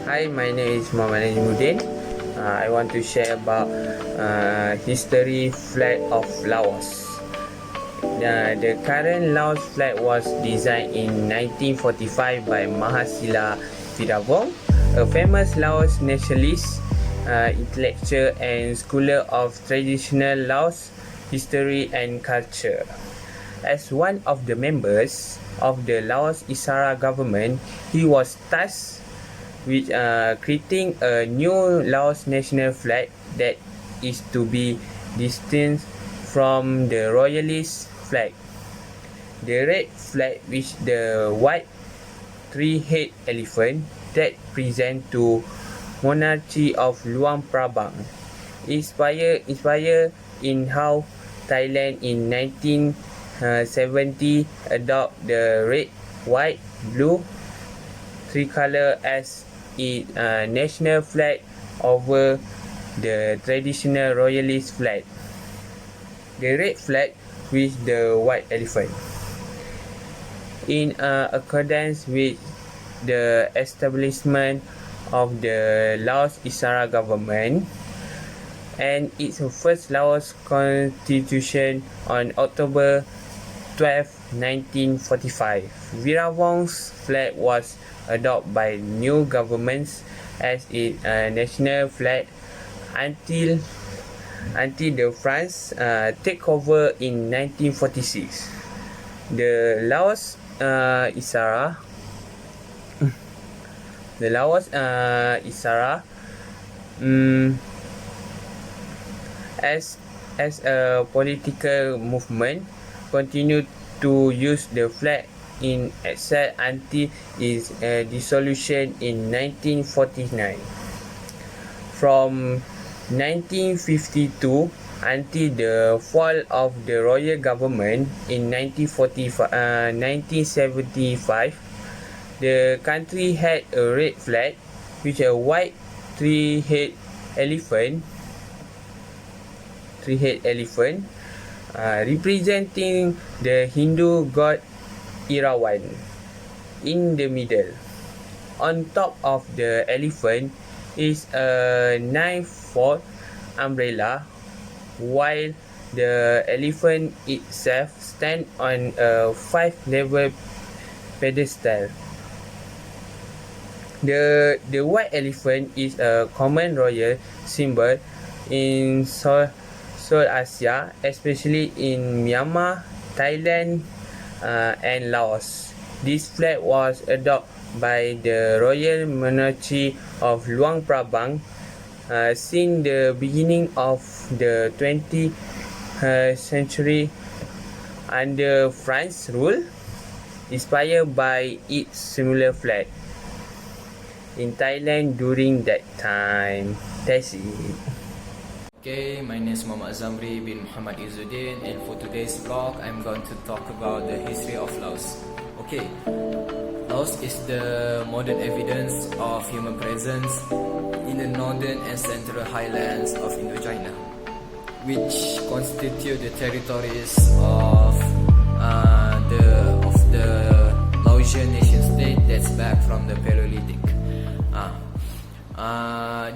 Hi, my name is Muhammad Najmuddin. I want to share about history flag of Laos. The current Laos flag was designed in 1945 by Mahasila Viravong, a famous Laos nationalist, intellectual and scholar of traditional Laos history and culture. As one of the members of the Laos Isara government, he was tasked with creating a new Laos national flag that is to be distinct from the royalist flag. The red flag with the white three-head elephant that present to monarchy of Luang Prabang inspired in how Thailand in 1970 adopt the red, white, blue tricolor as its national flag over the traditional royalist flag. The red flag with the white elephant. In accordance with the establishment of the Laos Isara government and its first Laos constitution on October 12, 1945. Viravong's flag was adopted by new governments as its national flag until the France take over in 1946. The Laos Isara as a political movement continued to use the flag in exile until its dissolution in 1949. From 1952 until the fall of the royal government in 1975, the country had a red flag with a white three-head elephant representing the Hindu god Irawan in the middle. On top of the elephant is a 9-foot umbrella, while the elephant itself stands on a 5-level pedestal. The white elephant is a common royal symbol in South Asia, especially in Myanmar, Thailand, and Laos. This flag was adopted by the royal monarchy of Luang Prabang since the beginning of the 20th century under France rule, inspired by its similar flag in Thailand during that time. That's it. Okay, my name is Muhammad Zamri bin Muhammad Izzuddin, and for today's vlog, I'm going to talk about the history of Laos. Okay, Laos is the modern evidence of human presence in the northern and central highlands of Indochina, which constitute the territories of the Laotian nation state that's back from the Paleolithic.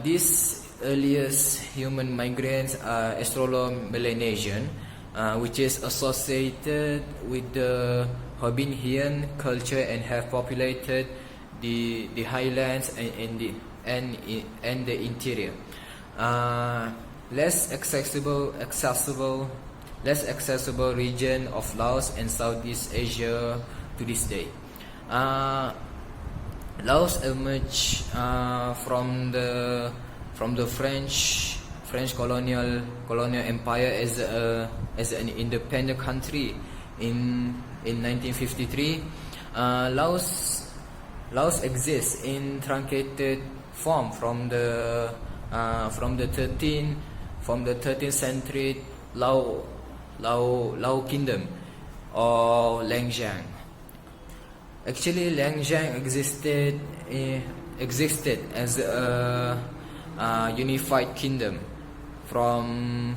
These earliest human migrants are Australo-Melanesian, which is associated with the Hobbinian culture and have populated the highlands and the interior. Less accessible region of Laos and Southeast Asia to this day. Laos emerged from the French colonial empire as an independent country in 1953. Laos exists in truncated form from the 13th century Lao kingdom or Langjiang. Actually, Langjiang existed as a unified kingdom from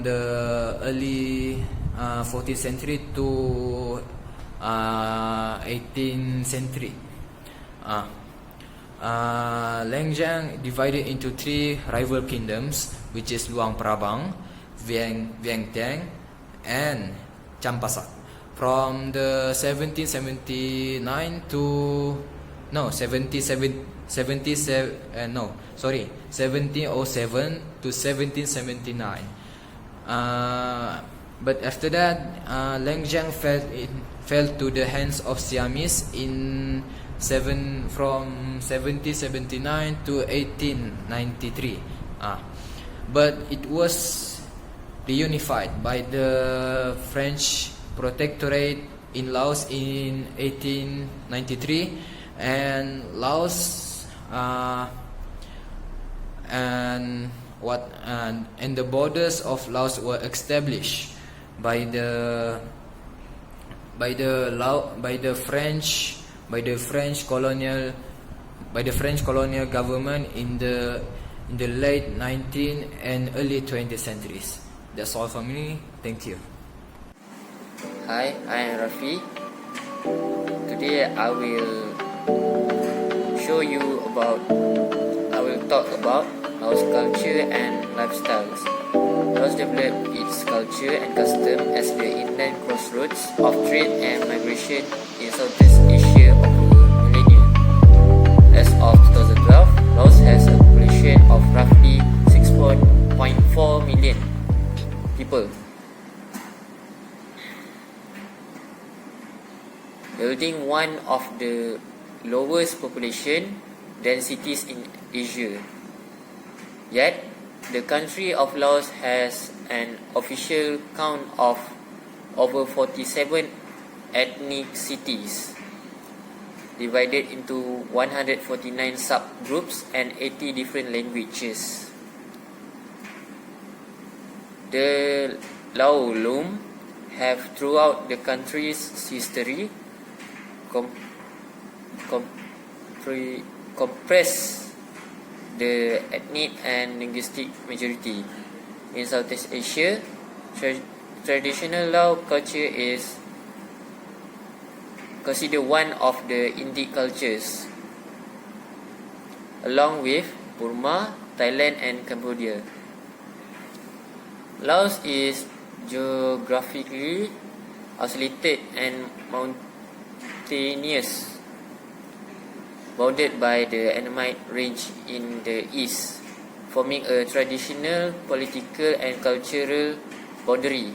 the early 14th century to 18th century. Langjiang divided into three rival kingdoms, which is Luang Prabang, Vientiane, and Champasak. From the 1779 to 1707 to 1779. But after that, Langjiang fell to the hands of Siamese from 1779 to 1893. But it was reunified by the French protectorate in Laos in 1893, and Laos and the borders of Laos were established by the French colonial government in the late 19th and early 20th centuries. That's all from me. Thank you. Hi, I am Rafi. Today I will talk about Laos culture and lifestyles. Laos developed its culture and custom as the inland crossroads of trade and migration in Southeast Asia over millennia. As of 2012, Laos has a population of roughly 6.4 million people, holding one of the lowest population densities in Asia. Yet, the country of Laos has an official count of over 47 ethnicities, divided into 149 subgroups and 80 different languages. The Lao Lum have throughout the country's history compressed the ethnic and linguistic majority. In Southeast Asia, traditional Lao culture is considered one of the Indic cultures, along with Burma, Thailand and Cambodia. Laos is geographically isolated and mountainous, bounded by the Annamite Range in the east, forming a traditional political and cultural boundary,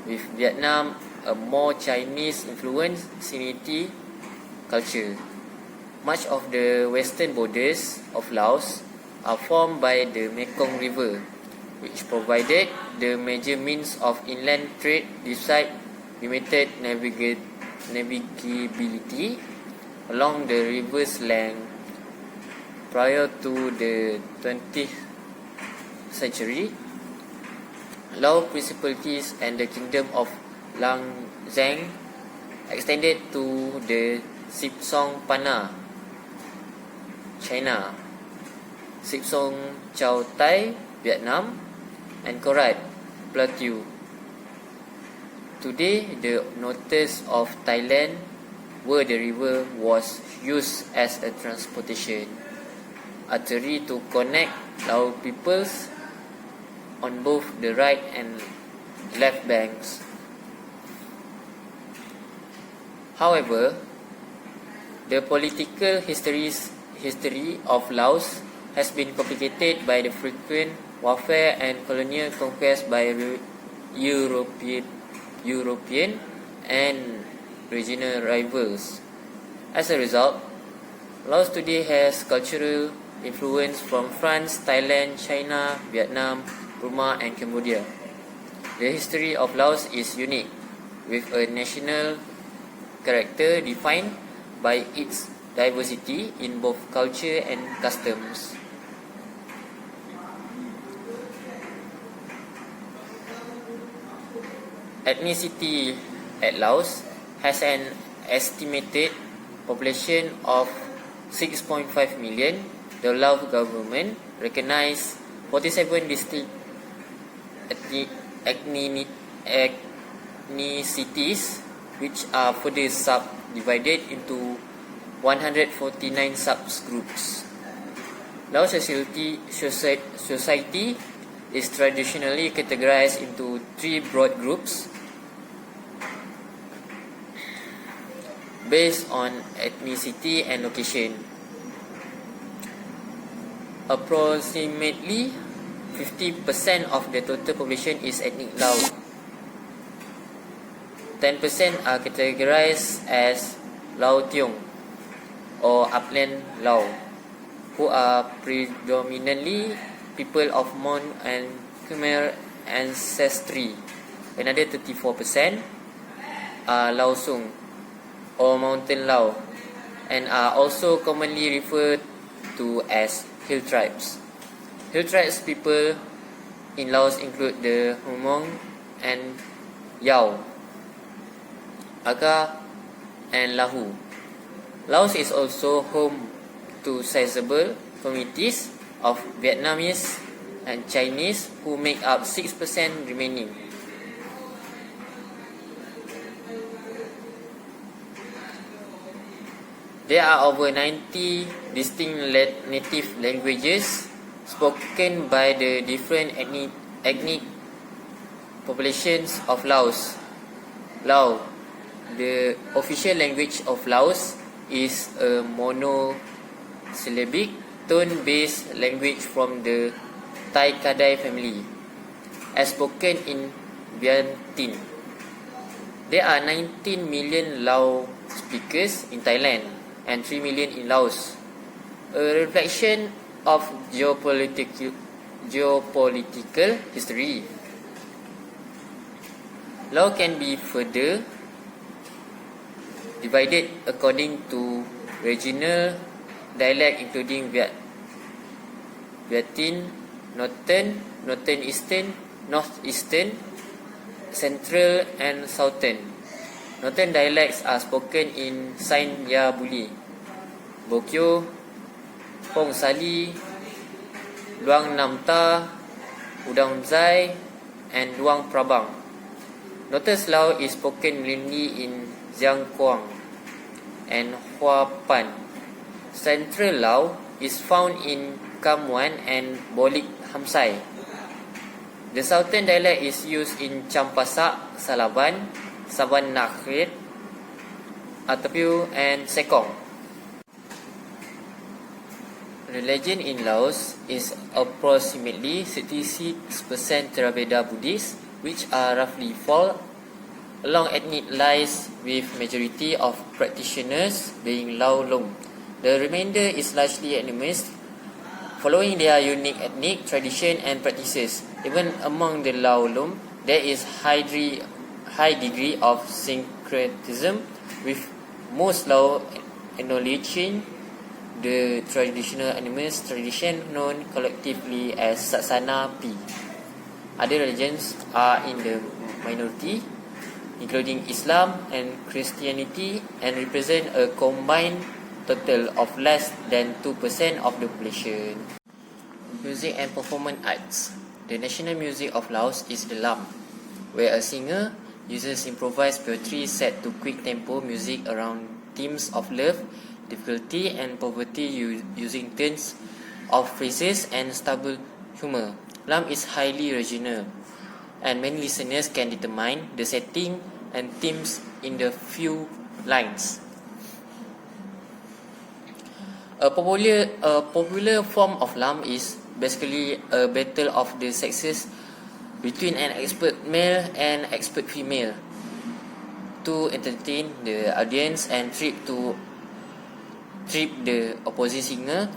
with Vietnam a more Chinese-influenced Siniti culture. Much of the western borders of Laos are formed by the Mekong River, which provided the major means of inland trade despite limited navigability along the river's length. Prior to the 20th century, Lao Principalities and the Kingdom of Langjiang extended to the Sipsong Pana, China, Sipsong Chao Tai, Vietnam, and Korat Plateau. Today, the northeast of Thailand, where the river was used as a transportation artery to connect Lao peoples on both the right and left banks. However, the political history of Laos has been complicated by the frequent warfare and colonial conquest by European and regional rivals. As a result, Laos today has cultural influence from France, Thailand, China, Vietnam, Burma and Cambodia. The history of Laos is unique, with a national character defined by its diversity in both culture and customs. Ethnicity at Laos has an estimated population of 6.5 million. The Laos government recognized 47 distinct ethnicities, which are further subdivided into 149 subgroups. Lao society is traditionally categorized into three broad groups based on ethnicity and location. Approximately 50% of the total population is ethnic Lao. 10% are categorized as Lao Tiong or Upland Lao, who are predominantly people of Mon and Khmer ancestry. Another 34% are Lao Sung or Mountain Lao and are also commonly referred to as hill tribes. Hill tribes people in Laos include the Hmong and Yao, Aga and Lahu. Laos is also home to sizable communities of Vietnamese and Chinese who make up 6% remaining. There are over 90 distinct native languages spoken by the different ethnic populations of Laos. Lao, the official language of Laos, is a monosyllabic tone-based language from the Tai Kadai family, as spoken in Vientiane. There are 19 million Lao speakers in Thailand and 3 million in Laos, a reflection of geopolitical history. Lao can be further divided according to regional dialect including Vietnam, Northeastern, Central and Southern. Northern dialects are spoken in Sain Ya Buli, Bokyo, Pong Sali, Luang Nam Ta, Udang Zai, and Luang Prabang. Northeast Lao is spoken mainly in Giang Kuang and Hua Pan. Central Lao is found in Kam Wan and Bolik Hamsai. The southern dialect is used in Champasak, Salaban, Saban Nakhir, Atapiu and Sekong. Religion in Laos is approximately 66% Theravada Buddhist, which are roughly fall along ethnic lines with majority of practitioners being Lao Lom. The remainder is largely animist, following their unique ethnic tradition and practices. Even among the Lao Lom, there is high degree of syncretism, with most Lao acknowledging the traditional animist tradition known collectively as Satsana Pi. Other religions are in the minority, including Islam and Christianity, and represent a combined total of less than 2% of the population. Music and performance arts. The national music of Laos is the lam, where a singer uses improvised poetry set to quick tempo music around themes of love, difficulty and poverty using turns of phrases and stubble humor. Lam is highly regional, and many listeners can determine the setting and themes in the few lines. A popular form of lam is basically a battle of the sexes between an expert male and expert female to entertain the audience and trip the opposing singer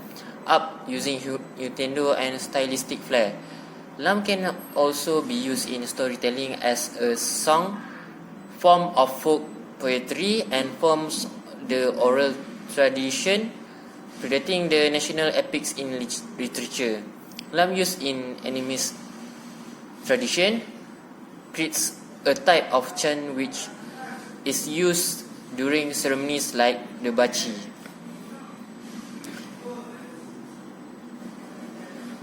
up using innuendo and stylistic flair. Lam can also be used in storytelling as a song, form of folk poetry, and forms the oral tradition predating the national epics in literature. Lam used in animist tradition creates a type of chant which is used during ceremonies like the Bachi.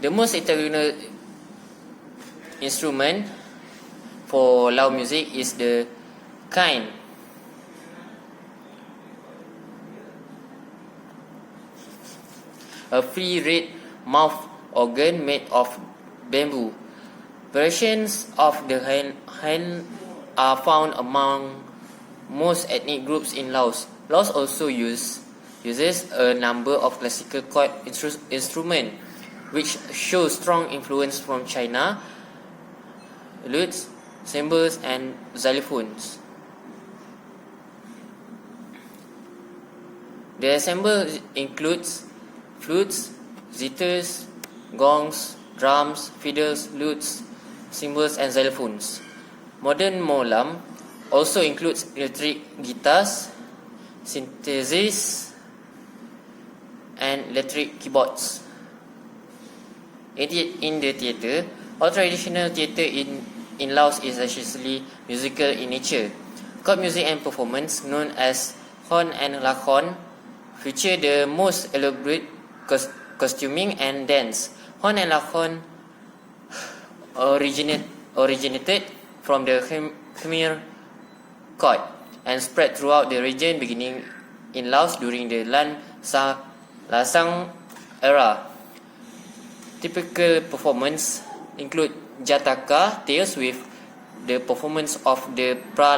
The most integral instrument for Lao music is the kain. a free red mouth organ made of bamboo. Variations of the hand are found among most ethnic groups in Laos. Laos also uses a number of classical chord instruments, which show strong influence from China: lutes, cymbals, and xylophones. The ensemble includes flutes, zithers, gongs, drums, fiddles, lutes, cymbals, and xylophones. Modern molam also includes electric guitars, synthesizers, and electric keyboards. In the theatre, all traditional theatre in Laos is essentially musical in nature. Court music and performance, known as horn and lakhon, feature the most elaborate costuming and dance. Horn and lakhon originated from the Khmer court and spread throughout the region, beginning in Laos during the Lasang era. Typical performance include Jataka tales, with the performance of the Pra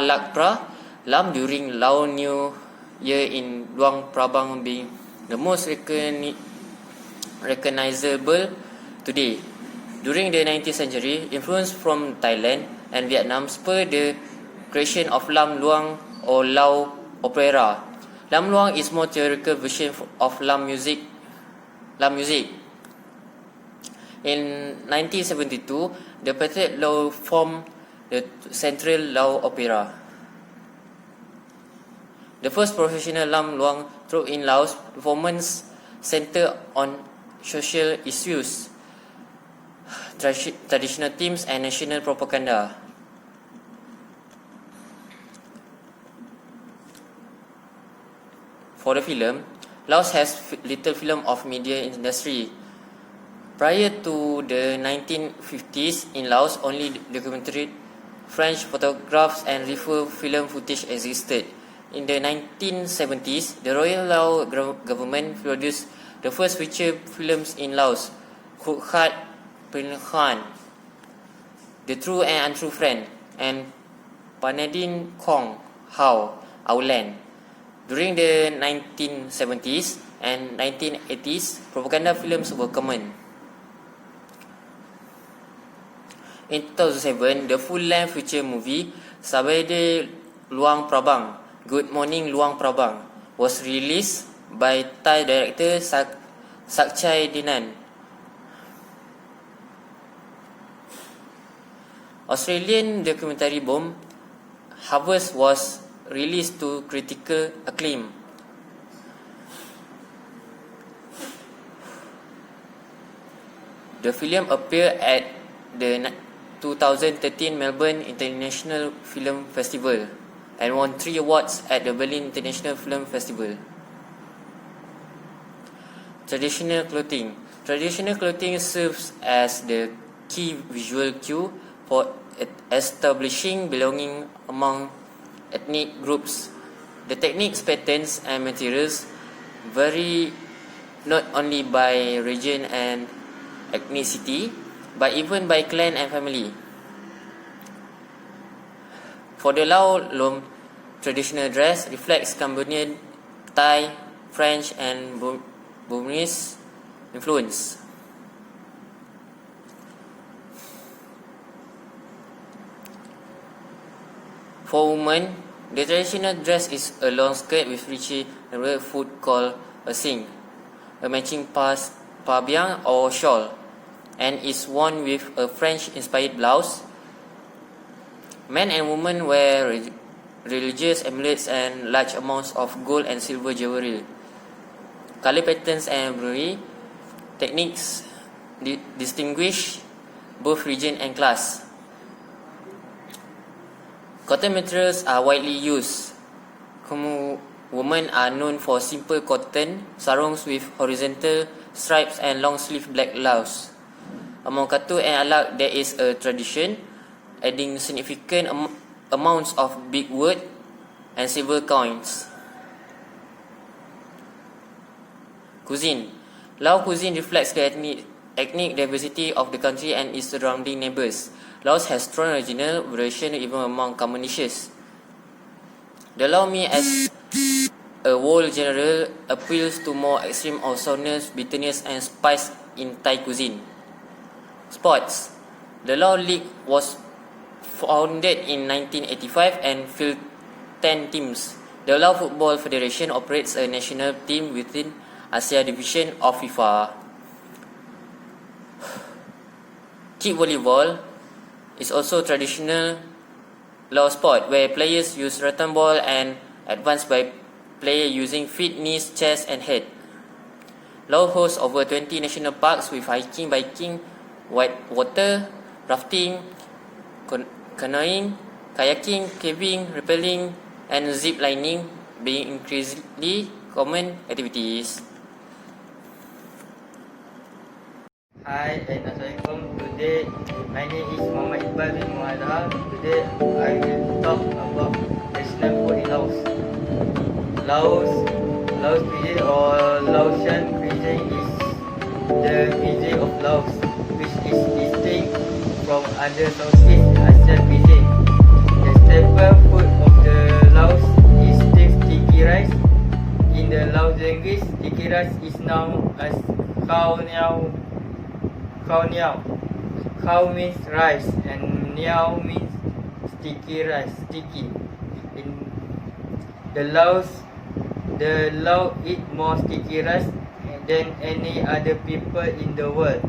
Lam during Lao New Year in Luang Prabang being the most recognizable today. During the 19th century, influence from Thailand and Vietnam spurred the creation of Lam Luang or Lao opera. Lam Luang is more theoretical version of Lam music. In 1972, the Patriot Lao formed the Central Lao Opera. The first professional Lam Luang troupe in Laos. Performance centered on social issues, traditional themes, and national propaganda. For the film, Laos has little film of media industry. Prior to the 1950s, in Laos, only documentary, French photographs, and rifle film footage existed. In the 1970s, the Royal Lao government produced the first feature films in Laos: Khat Prinhan, The True and Untrue Friend, and Panadin Kong Hao, Our Land. During the 1970s and 1980s, propaganda films were common. In 2007, the full-length feature movie Sabede Luang Prabang, Good Morning Luang Prabang, was released by Thai director Sakchai Dinan. Australian documentary Bomb Harvest was released to critical acclaim. The film appeared at the 2013 Melbourne International Film Festival and won 3 awards at the Berlin International Film Festival. Traditional clothing. Traditional clothing serves as the key visual cue for establishing belonging among ethnic groups. The techniques, patterns, and materials vary not only by region and ethnicity, but even by clan and family. For the Lao Lom, traditional dress reflects Cambodian, Thai, French, and Burmese influence. For women, the traditional dress is a long skirt with richly embroidered foot called a sing, a matching pabiang or shawl, and is worn with a French-inspired blouse. Men and women wear religious amulets and large amounts of gold and silver jewelry. Color patterns and embroidery techniques distinguish both region and class. Cotton materials are widely used. Women are known for simple cotton sarongs with horizontal stripes and long sleeve black blouse. Among Katu and Alak, there is a tradition adding significant amounts of big wood and silver coins. Cuisine. Lao cuisine reflects the ethnic diversity of the country and its surrounding neighbours. Laos has strong regional variation even among common dishes. The Lao mee as a whole general appeals to more extreme of sourness, bitterness and spice in Thai cuisine. Sports. The Lao League was founded in 1985 and fielded 10 teams. The Lao Football Federation operates a national team within Asia Division of FIFA. Kick volleyball is also traditional Lao sport where players use rattan ball and advance by player using feet, knees, chest and head. Laos hosts over 20 national parks with hiking, biking, white water, rafting, canoeing, kayaking, caving, rappelling and zip lining being increasingly common activities. Hi and Assalamualaikum. Today my name is Muhammad Iqbal bin Muhammad. Today I will talk about national food in Laos. Laos cuisine or Laotian cuisine is the cuisine of Laos, which is distinct from other Southeast Asian cuisine. The staple food of the Laos is sticky rice. In the Laos language, sticky rice is known as khao niao. Khao means rice and niao means sticky rice, sticky. In the Lao eat more sticky rice than any other people in the world.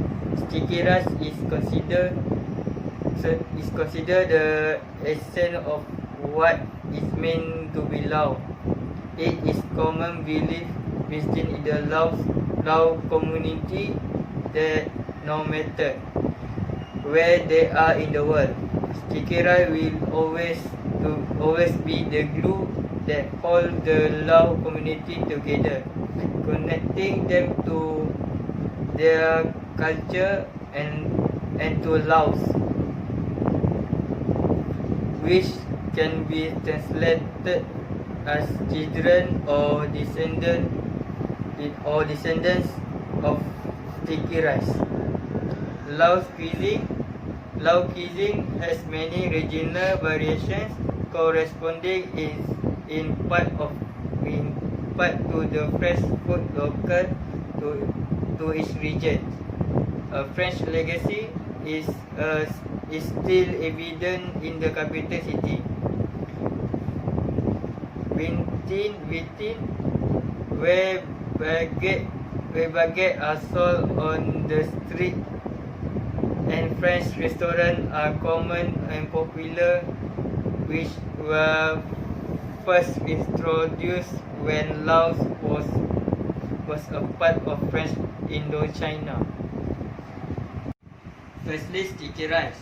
Sticky rice is considered the essence of what is meant to be Lao. It is common belief within the Lao community that no matter where they are in the world, sticky rice will always be the glue that holds the Lao community together, connecting them to their culture and to Laos, which can be translated as children or descendants of sticky rice. Laos cuisine has many regional variations corresponding in part to the fresh food local to each region. A French legacy is still evident in the capital city. Within where baguette are sold on the street and French restaurants are common and popular, which were first introduced when Laos was a part of French Indochina. Firstly, sticky rice.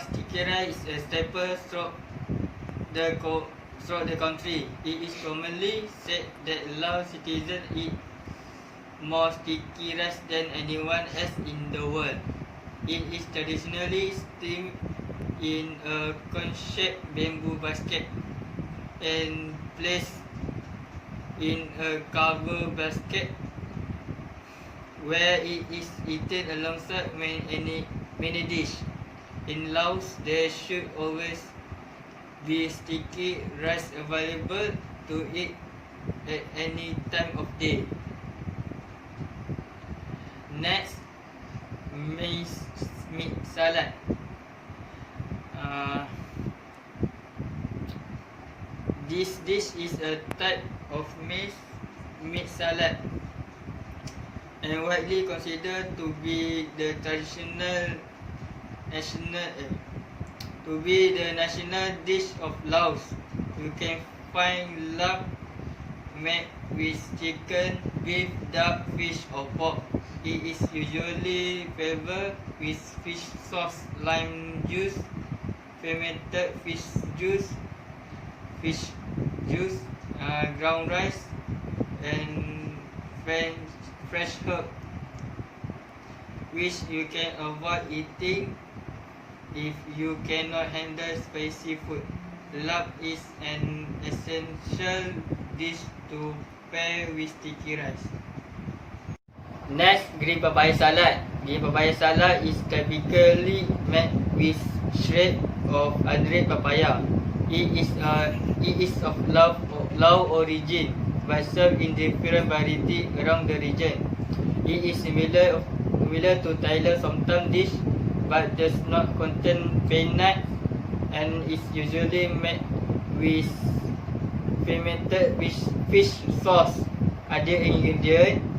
Sticky rice is a staple throughout the country. It is commonly said that Lao citizens eat more sticky rice than anyone else in the world. It is traditionally steamed in a cone-shaped bamboo basket and placed in a covered basket where it is eaten alongside many dishes. In Laos, there should always be sticky rice available to eat at any time of day. Next, meat salad. This dish is a type of meat salad and widely considered to be the national dish of Laos. You can find lap made with chicken, beef, duck, fish or pork. It is usually flavored with fish sauce, lime juice, fermented fish juice, ground rice and fresh herb, which you can avoid eating if you cannot handle spicy food. Lap is an essential dish to pair with sticky rice. Next, green papaya salad. Green papaya salad is typically made with shred of unripe papaya. It is of low origin, but served in different variety around the region. It is similar to Thailand somtam dish, but does not contain peanut and is usually made with fermented fish sauce. Other ingredients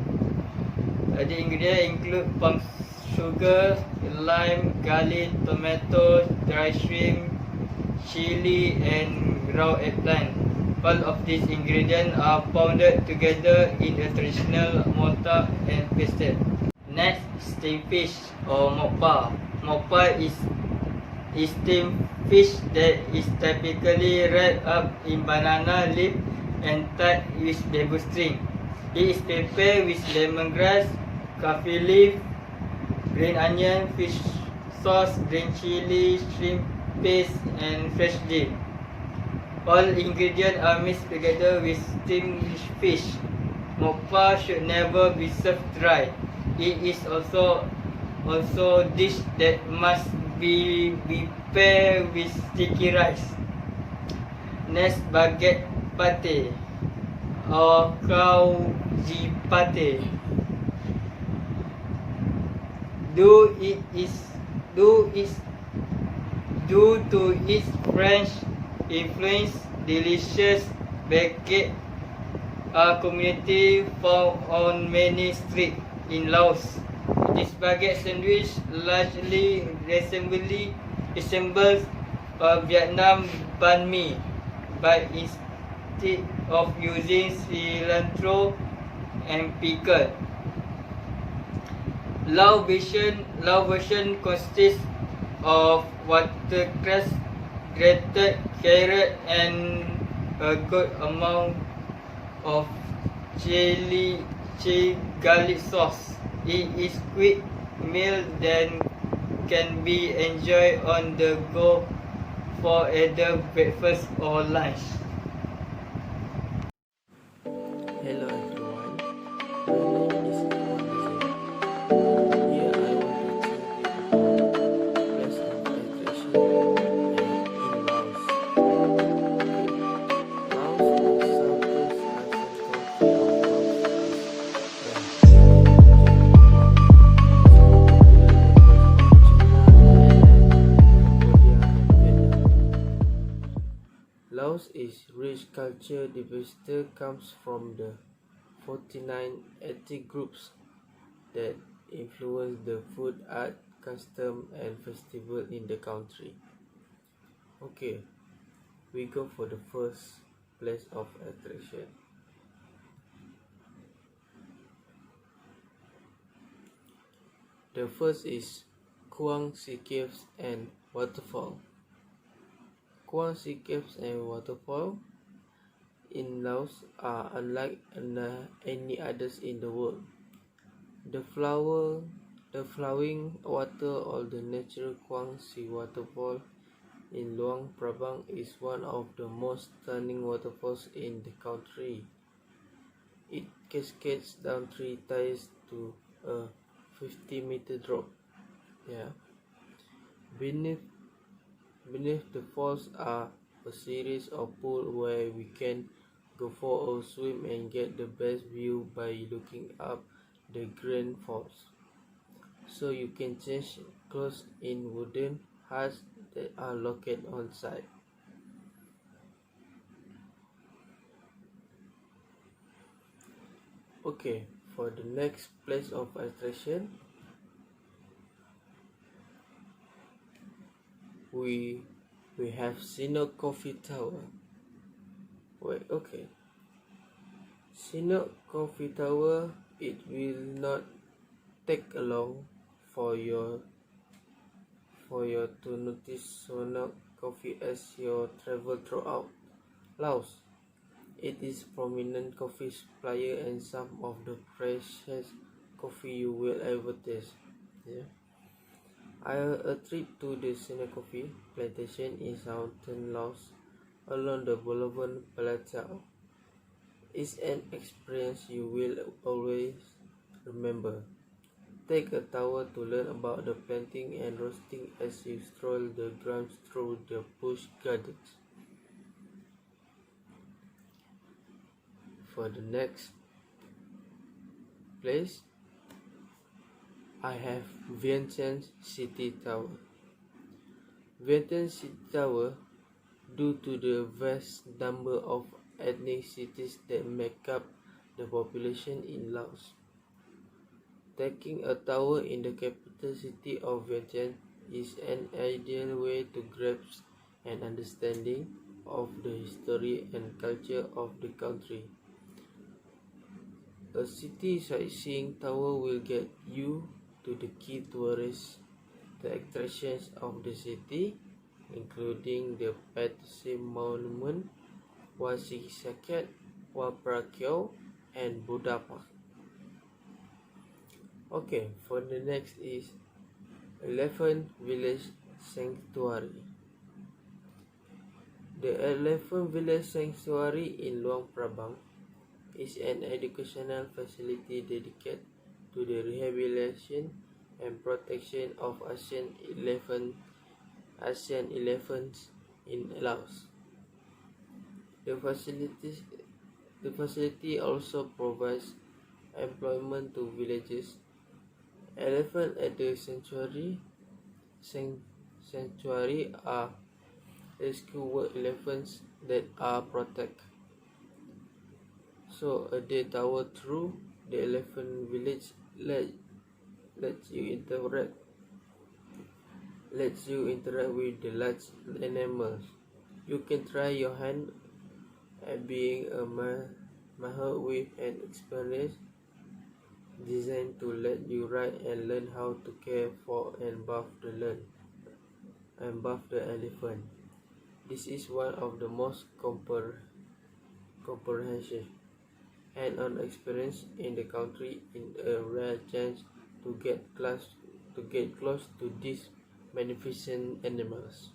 include palm sugar, lime, garlic, tomato, dry shrimp, chili, and raw eggplant. All of these ingredients are pounded together in a traditional mortar and pestle. Next, steamed fish or mokpa. Mokpa is steamed fish that is typically wrapped up in banana leaf and tied with bamboo string. It is prepared with lemongrass, coffee leaf, green onion, fish sauce, green chili, shrimp paste, and fresh dill. All ingredients are mixed together with steamed fish. Mokpa should never be served dry. It is also dish that must be paired with sticky rice. Next, baguette pate or kauji pate. Due to its French influence, delicious baguette community found on many streets in Laos. This baguette sandwich largely resembles Vietnam banh mi, but instead of using cilantro and pickle, Lao version consists of watercress, grated carrot, and a good amount of chili garlic sauce. It is quick meal that can be enjoyed on the go for either breakfast or lunch. Hello everyone, my name is Mohammed. Here I want to tell you about place of attraction in Laos. Laos, the southeast Laos is rich culture diversity comes from the 49 ethnic groups that influence the food, art, custom and festival in the country. Okay, we go for the first place of attraction. The first is Kuang Si Caves and Waterfall. Kuang Si Caves and Waterfall in Laos are unlike any others in the world. The flowing water or the natural Kuang Si Waterfall in Luang Prabang is one of the most stunning waterfalls in the country. It cascades down 3 tiers to a 50-meter drop. Beneath the falls are a series of pools where we can go for a swim and get the best view by looking up the Grand Falls. So you can change clothes in wooden huts that are located on site. Okay, for the next place of attraction, we have Sinok Coffee Tower. Sinok Coffee Tower, it will not take long for you to notice Sinok Coffee as you travel throughout Laos. It is prominent coffee supplier and some of the freshest coffee you will ever taste. A trip to the Sinok Coffee plantation in southern Laos along the Boulevard Plateau is an experience you will Remember, take a tower to learn about the planting and roasting as you stroll the grounds through the bush gardens. For the next place, I have Vientiane City Tower. Vientiane City Tower, due to the vast number of ethnicities that make up the population in Laos. Taking a tower in the capital city of Vientiane is an ideal way to grasp an understanding of the history and culture of the country. A city sightseeing tower will get you to the key tourist attractions of the city, including the Patrice Monument, Wat Saket, Wat Phra Kiau, and Buddha Park. Okay, for the next is Elephant Village Sanctuary. The Elephant Village Sanctuary in Luang Prabang is an educational facility dedicated to the rehabilitation and protection of Asian elephants in Laos. The facility also provides employment to villagers. Elephants at the sanctuary are rescue work elephants that are protected. So a day tour through the elephant village lets you interact with the large animals. You can try your hand at being a mahar with an experience designed to let you ride and learn how to care for and bath the elephant. This is one of the most comprehensive hand-on experience in the country, in a rare chance to get close to these magnificent animals.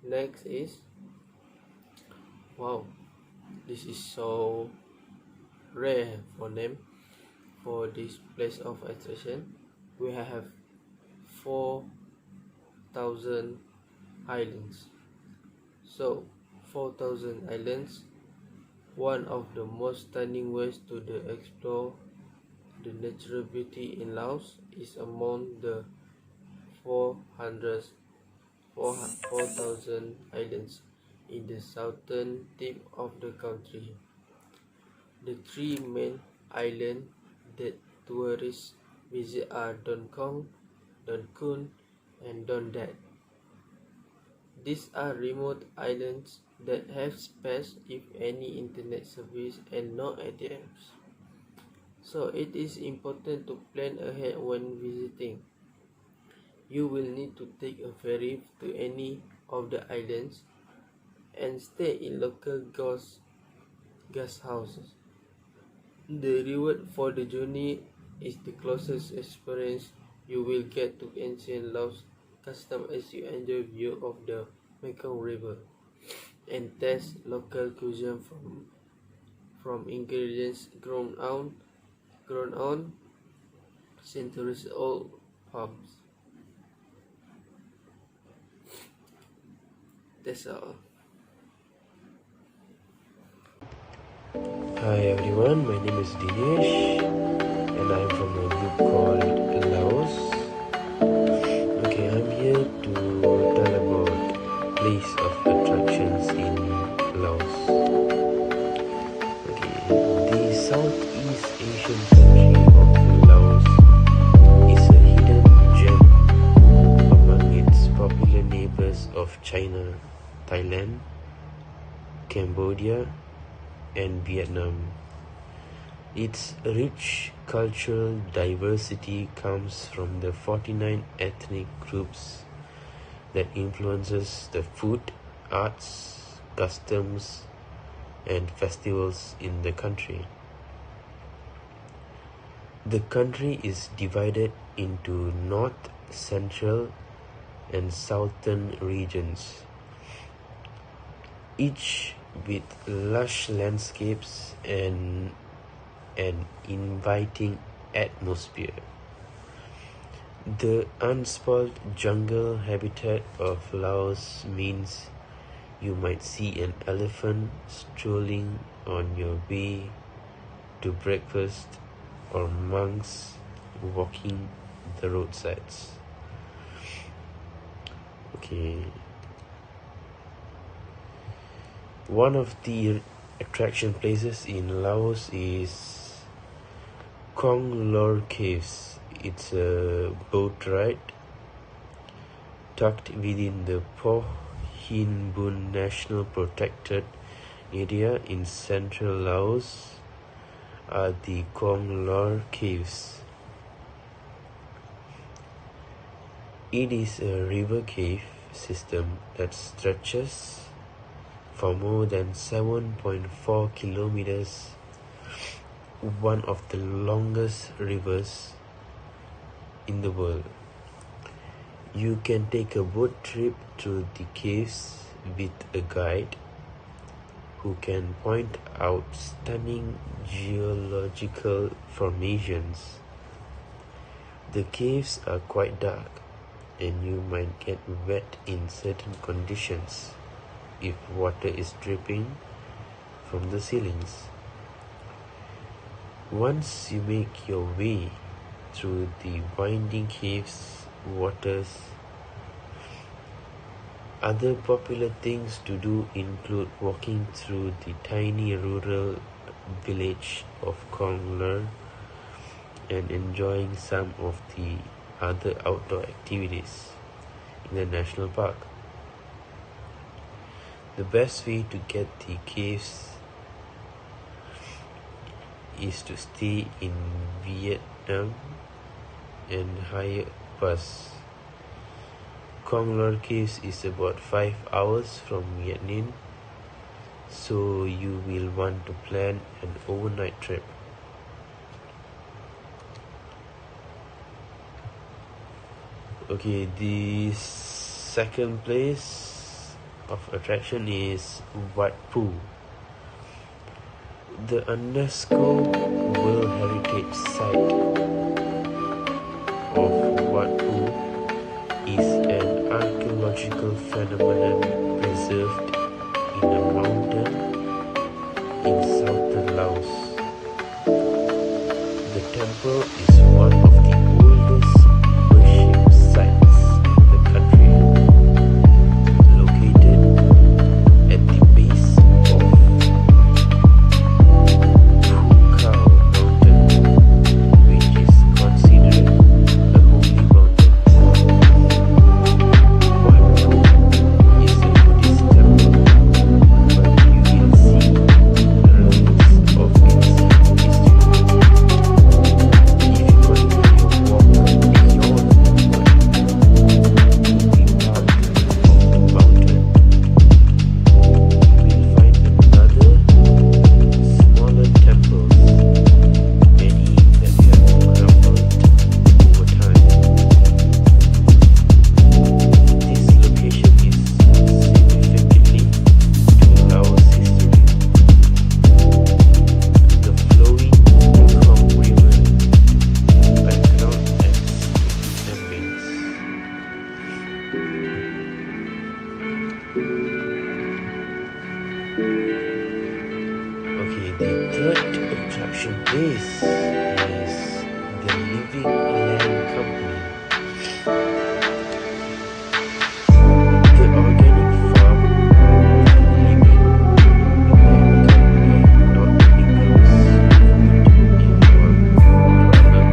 Next is, wow, this is so rare for them. For this place of attraction, we have 4,000 islands. So 4,000 islands, one of the most stunning ways to explore the natural beauty in Laos, is among the 4,000 islands in the southern tip of the country. The three main islands that tourists visit are Don Kong, Don Kun, and Don Dat. These are remote islands that have sparse, if any, internet service and no ATMs. So it is important to plan ahead when visiting. You will need to take a ferry to any of the islands and stay in local guest houses. The reward for the journey is the closest experience you will get to ancient Laos custom as you enjoy view of the Mekong River and taste local cuisine from ingredients grown on centuries-old farms. That's all. Hi everyone, my name is Dinesh and I'm from a group called Laos. Okay, I'm here to tell about place of attractions in Laos. Okay, the Southeast Asian country of Laos is a hidden gem among its popular neighbors of China, Thailand, Cambodia, and Vietnam. Its rich cultural diversity comes from the 49 ethnic groups that influences the food, arts, customs, and festivals in the country. The country is divided into north, central, and southern regions, each with lush landscapes and an inviting atmosphere. The unspoiled jungle habitat of Laos means you might see an elephant strolling on your way to breakfast or monks walking the roadsides. Okay. One of the attraction places in Laos is Kong Lor Caves. It's a boat ride tucked within the Po Hin Bun National Protected Area in central Laos are the Kong Lor Caves. It is a river cave system that stretches for more than 7.4 kilometers, one of the longest rivers in the world. You can take a boat trip through the caves with a guide who can point out stunning geological formations. The caves are quite dark and you might get wet in certain conditions if water is dripping from the ceilings. Once you make your way through the winding caves waters, other popular things to do include walking through the tiny rural village of Kong Lor and enjoying some of the other outdoor activities in the national park. The best way to get the caves is to stay in Vietnam and hire a bus. Kong Lor Caves is about 5 hours from Vietnam, so you will want to plan an overnight trip. Okay, the second place of attraction is Wat Phu. The UNESCO World Heritage Site of Wat Phu is an archaeological phenomenon preserved in a mountain in southern Laos. The temple is one of the oldest worship sites in the country, located at the base of Phu Khao Mountain, which is considered a holy mountain. Wat Phu is a Buddhist temple, but you will see relics of its history. If you continue your walk beyond moving part of the mountain, you will find another smaller temples, many that have crumbled over time. This location is significantly to Laos history. The flowing Mekong River background adds to the ambience. Okay, the third attraction place is the Living Land Company. The organic farm Living Land Company not only grows food in one product,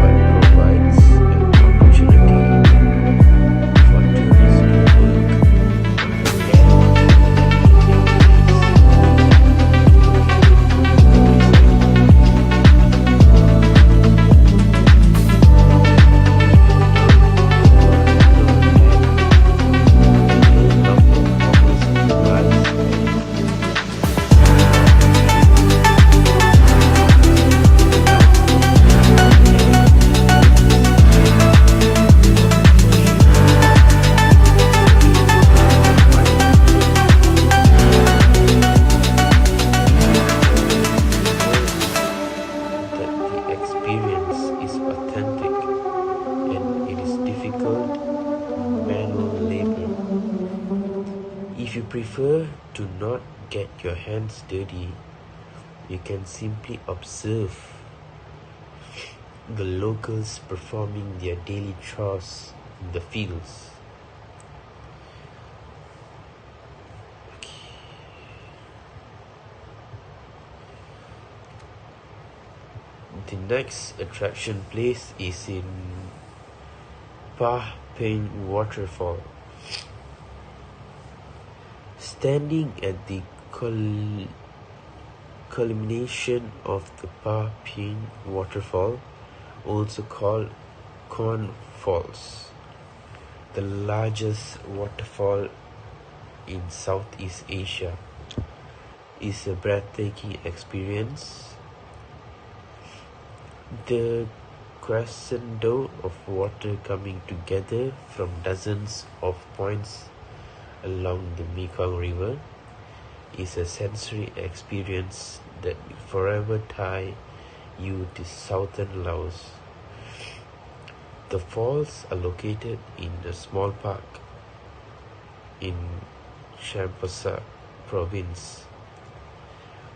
but provides an opportunity for tourists to work on the land in their ways. prefer to not get your hands dirty, you can simply observe the locals performing their daily chores in the fields. The next attraction place is in Pa Ping Waterfall. Standing at the culmination of the Pa Ping Waterfall, also called Corn Falls, the largest waterfall in Southeast Asia, is a breathtaking experience. The crescendo of water coming together from dozens of points along the Mekong River is a sensory experience that will forever tie you to southern Laos. The falls are located in a small park in Champasak province.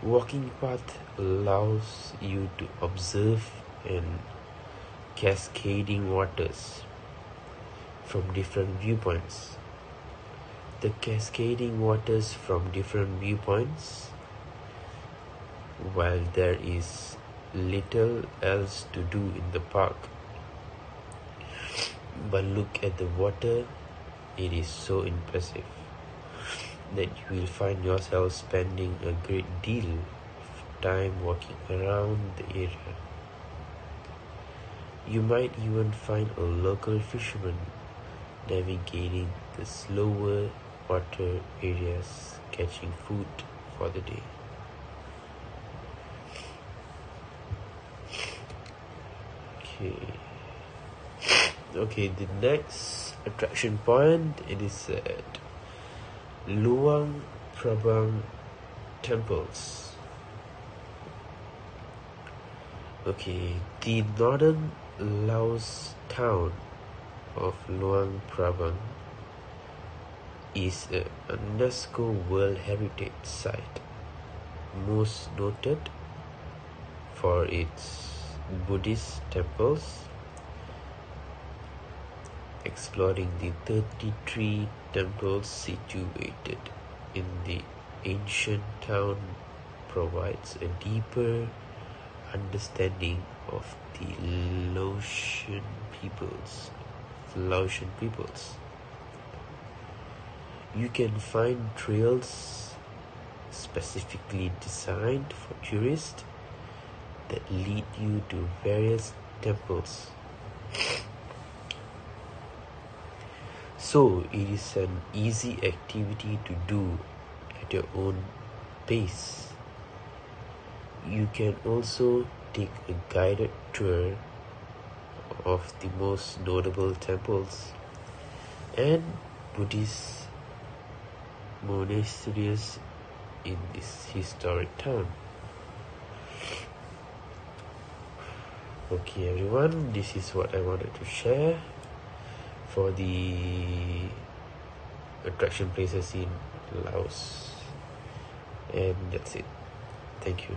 Walking path allows you to observe and cascading waters from different viewpoints. The cascading waters from different viewpoints, while there is little else to do in the park but look at the water, it is so impressive that you will find yourself spending a great deal of time walking around the area. You might even find a local fisherman navigating the slower water areas, catching food for the day. Okay, the next attraction point, it is at Luang Prabang temples. Okay, the northern Laos town of Luang Prabang is a UNESCO World Heritage Site, most noted for its Buddhist temples. Exploring the 33 temples situated in the ancient town provides a deeper understanding of the Laotian peoples. You can find trails specifically designed for tourists that lead you to various temples. So it is an easy activity to do at your own pace. You can also take a guided tour of the most notable temples and Buddhist monasteries in this historic town. Okay everyone, this is what I wanted to share for the attraction places in Laos, and that's it. Thank you.